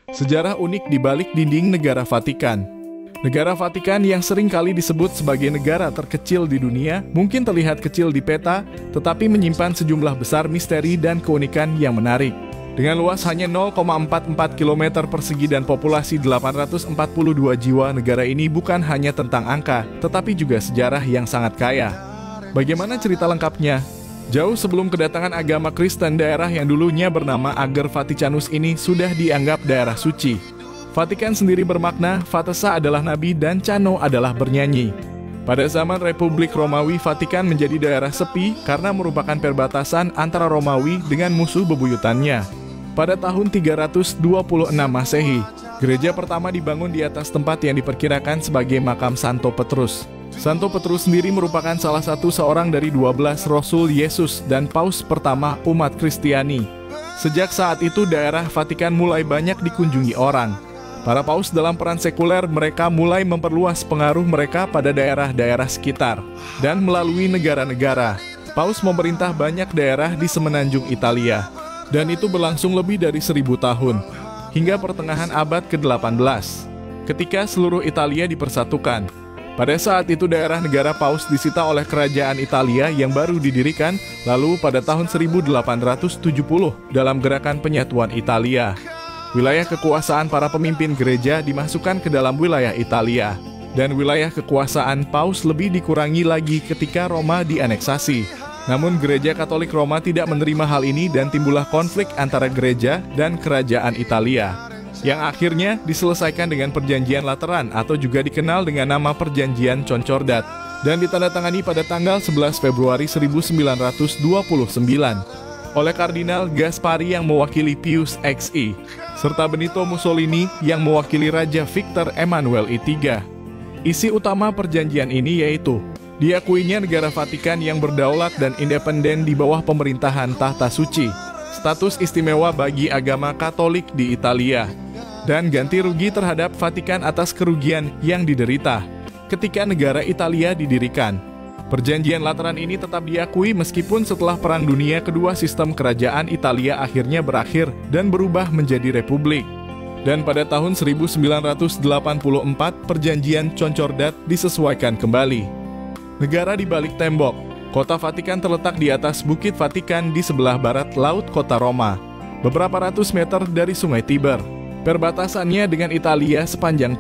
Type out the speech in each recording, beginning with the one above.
Sejarah unik di balik dinding negara Vatikan. Negara Vatikan yang sering kali disebut sebagai negara terkecil di dunia, mungkin terlihat kecil di peta, tetapi menyimpan sejumlah besar misteri dan keunikan yang menarik. Dengan luas hanya 0,44 km persegi dan populasi 842 jiwa, negara ini bukan hanya tentang angka, tetapi juga sejarah yang sangat kaya. Bagaimana cerita lengkapnya? Jauh sebelum kedatangan agama Kristen, daerah yang dulunya bernama Ager Vaticanus ini sudah dianggap daerah suci. Vatikan sendiri bermakna Vatesa adalah nabi dan Cano adalah bernyanyi. Pada zaman Republik Romawi, Vatikan menjadi daerah sepi karena merupakan perbatasan antara Romawi dengan musuh bebuyutannya. Pada tahun 326 Masehi, gereja pertama dibangun di atas tempat yang diperkirakan sebagai makam Santo Petrus. Santo Petrus sendiri merupakan salah satu seorang dari 12 Rasul Yesus dan Paus pertama umat Kristiani. Sejak saat itu daerah Vatikan mulai banyak dikunjungi orang. Para paus dalam peran sekuler, mereka mulai memperluas pengaruh mereka pada daerah-daerah sekitar. Dan melalui negara-negara, paus memerintah banyak daerah di semenanjung Italia. Dan itu berlangsung lebih dari 1000 tahun, hingga pertengahan abad ke-18, ketika seluruh Italia dipersatukan. Pada saat itu daerah negara paus disita oleh kerajaan Italia yang baru didirikan, lalu pada tahun 1870 dalam gerakan penyatuan Italia. Wilayah kekuasaan para pemimpin gereja dimasukkan ke dalam wilayah Italia, dan wilayah kekuasaan paus lebih dikurangi lagi ketika Roma dianeksasi. Namun gereja Katolik Roma tidak menerima hal ini dan timbullah konflik antara gereja dan kerajaan Italia, yang akhirnya diselesaikan dengan Perjanjian Lateran atau juga dikenal dengan nama Perjanjian Concordat, dan ditandatangani pada tanggal 11 Februari 1929 oleh Kardinal Gaspari yang mewakili Pius XI, serta Benito Mussolini yang mewakili Raja Victor Emmanuel III. Isi utama perjanjian ini yaitu diakuinya negara Vatikan yang berdaulat dan independen di bawah pemerintahan tahta suci, status istimewa bagi agama Katolik di Italia, dan ganti rugi terhadap Vatikan atas kerugian yang diderita ketika negara Italia didirikan. Perjanjian Lateran ini tetap diakui meskipun setelah Perang Dunia Kedua sistem kerajaan Italia akhirnya berakhir dan berubah menjadi republik. Dan pada tahun 1984 Perjanjian Concordat disesuaikan kembali. Negara di balik tembok, kota Vatikan terletak di atas Bukit Vatikan di sebelah barat laut kota Roma, beberapa ratus meter dari Sungai Tiber. Perbatasannya dengan Italia sepanjang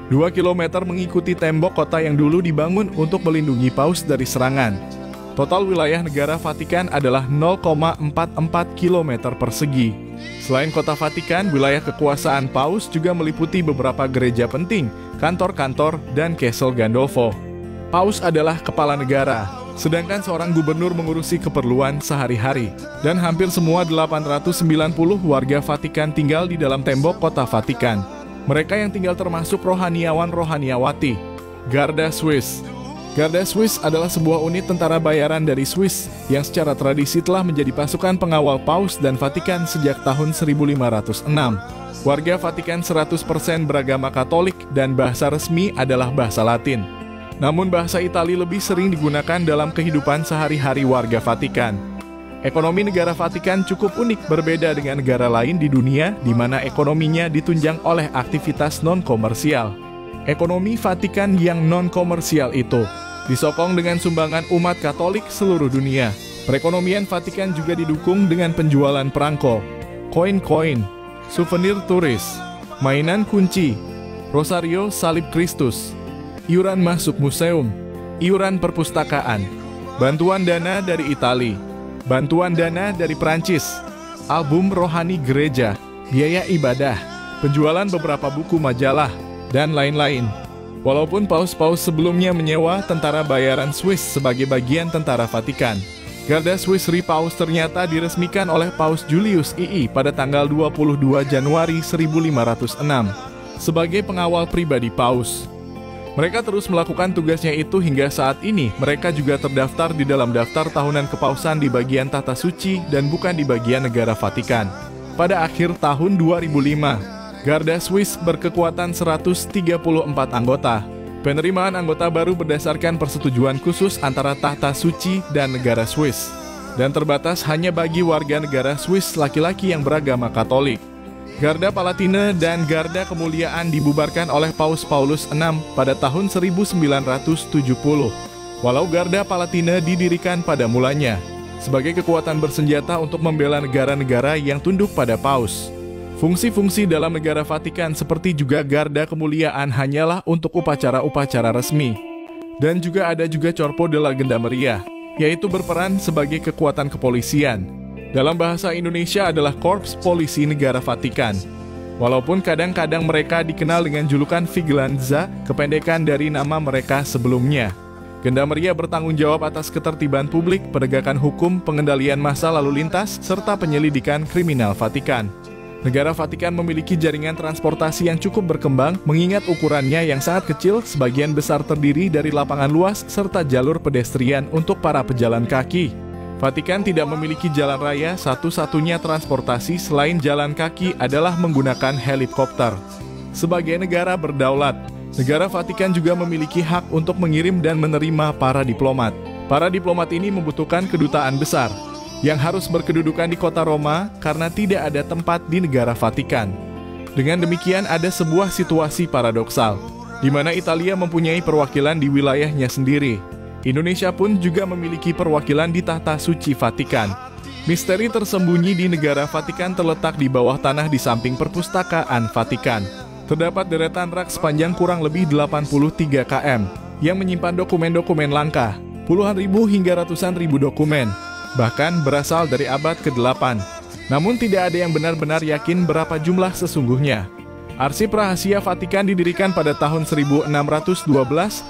2 km mengikuti tembok kota yang dulu dibangun untuk melindungi paus dari serangan. Total wilayah negara Vatikan adalah 0,44 km persegi. Selain kota Vatikan, wilayah kekuasaan paus juga meliputi beberapa gereja penting, kantor-kantor, dan Castel Gandolfo. Paus adalah kepala negara, sedangkan seorang gubernur mengurusi keperluan sehari-hari. Dan hampir semua 890 warga Vatikan tinggal di dalam tembok kota Vatikan. Mereka yang tinggal termasuk rohaniawan-rohaniawati. Garda Swiss. Garda Swiss adalah sebuah unit tentara bayaran dari Swiss yang secara tradisi telah menjadi pasukan pengawal Paus dan Vatikan sejak tahun 1506. Warga Vatikan 100% beragama Katolik dan bahasa resmi adalah bahasa Latin. Namun bahasa Itali lebih sering digunakan dalam kehidupan sehari-hari warga Vatikan. Ekonomi negara Vatikan cukup unik, berbeda dengan negara lain di dunia di mana ekonominya ditunjang oleh aktivitas non-komersial. Ekonomi Vatikan yang non-komersial itu disokong dengan sumbangan umat Katolik seluruh dunia. Perekonomian Vatikan juga didukung dengan penjualan perangko, koin-koin, souvenir turis, mainan kunci, rosario salib Kristus, iuran masuk museum, iuran perpustakaan, bantuan dana dari Italia, bantuan dana dari Prancis, album rohani gereja, biaya ibadah, penjualan beberapa buku majalah, dan lain-lain. Walaupun paus-paus sebelumnya menyewa tentara bayaran Swiss sebagai bagian tentara Vatikan, Garda Swiss Paus ternyata diresmikan oleh Paus Julius II pada tanggal 22 Januari 1506 sebagai pengawal pribadi Paus. Mereka terus melakukan tugasnya itu hingga saat ini. Mereka juga terdaftar di dalam daftar tahunan kepausan di bagian Tahta Suci dan bukan di bagian negara Vatikan. Pada akhir tahun 2005, Garda Swiss berkekuatan 134 anggota. Penerimaan anggota baru berdasarkan persetujuan khusus antara Tahta Suci dan negara Swiss, dan terbatas hanya bagi warga negara Swiss laki-laki yang beragama Katolik. Garda Palatine dan Garda Kemuliaan dibubarkan oleh Paus Paulus VI pada tahun 1970. Walau Garda Palatine didirikan pada mulanya sebagai kekuatan bersenjata untuk membela negara-negara yang tunduk pada Paus. Fungsi-fungsi dalam negara Vatikan seperti juga Garda Kemuliaan hanyalah untuk upacara-upacara resmi. Dan juga ada Corpo della Gendarmeria, yaitu berperan sebagai kekuatan kepolisian. Dalam bahasa Indonesia adalah Korps Polisi Negara Vatikan. Walaupun kadang-kadang mereka dikenal dengan julukan Vigilanza, kependekan dari nama mereka sebelumnya. Gendarmeria bertanggung jawab atas ketertiban publik, penegakan hukum, pengendalian massa lalu lintas, serta penyelidikan kriminal Vatikan. Negara Vatikan memiliki jaringan transportasi yang cukup berkembang, mengingat ukurannya yang sangat kecil, sebagian besar terdiri dari lapangan luas, serta jalur pedestrian untuk para pejalan kaki. Vatikan tidak memiliki jalan raya, satu-satunya transportasi selain jalan kaki adalah menggunakan helikopter. Sebagai negara berdaulat, negara Vatikan juga memiliki hak untuk mengirim dan menerima para diplomat. Para diplomat ini membutuhkan kedutaan besar, yang harus berkedudukan di kota Roma karena tidak ada tempat di negara Vatikan. Dengan demikian ada sebuah situasi paradoksal, di mana Italia mempunyai perwakilan di wilayahnya sendiri. Indonesia pun juga memiliki perwakilan di Tahta Suci Vatikan. Misteri tersembunyi di negara Vatikan terletak di bawah tanah di samping perpustakaan Vatikan. Terdapat deretan rak sepanjang kurang lebih 83 km yang menyimpan dokumen-dokumen langka, puluhan ribu hingga ratusan ribu dokumen, bahkan berasal dari abad ke-8. Namun tidak ada yang benar-benar yakin berapa jumlah sesungguhnya. Arsip Rahasia Vatikan didirikan pada tahun 1612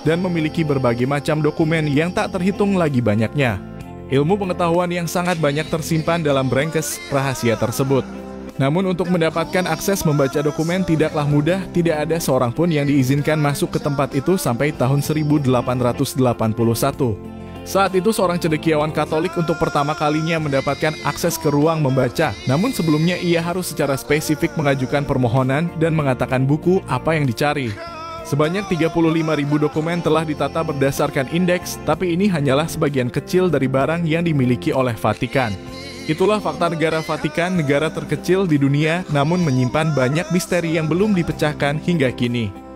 dan memiliki berbagai macam dokumen yang tak terhitung lagi banyaknya. Ilmu pengetahuan yang sangat banyak tersimpan dalam berengkes rahasia tersebut. Namun untuk mendapatkan akses membaca dokumen tidaklah mudah, tidak ada seorang pun yang diizinkan masuk ke tempat itu sampai tahun 1881. Saat itu seorang cendekiawan Katolik untuk pertama kalinya mendapatkan akses ke ruang membaca. Namun sebelumnya ia harus secara spesifik mengajukan permohonan dan mengatakan buku apa yang dicari. Sebanyak 35.000 dokumen telah ditata berdasarkan indeks, tapi ini hanyalah sebagian kecil dari barang yang dimiliki oleh Vatikan. Itulah fakta negara Vatikan, negara terkecil di dunia, namun menyimpan banyak misteri yang belum dipecahkan hingga kini.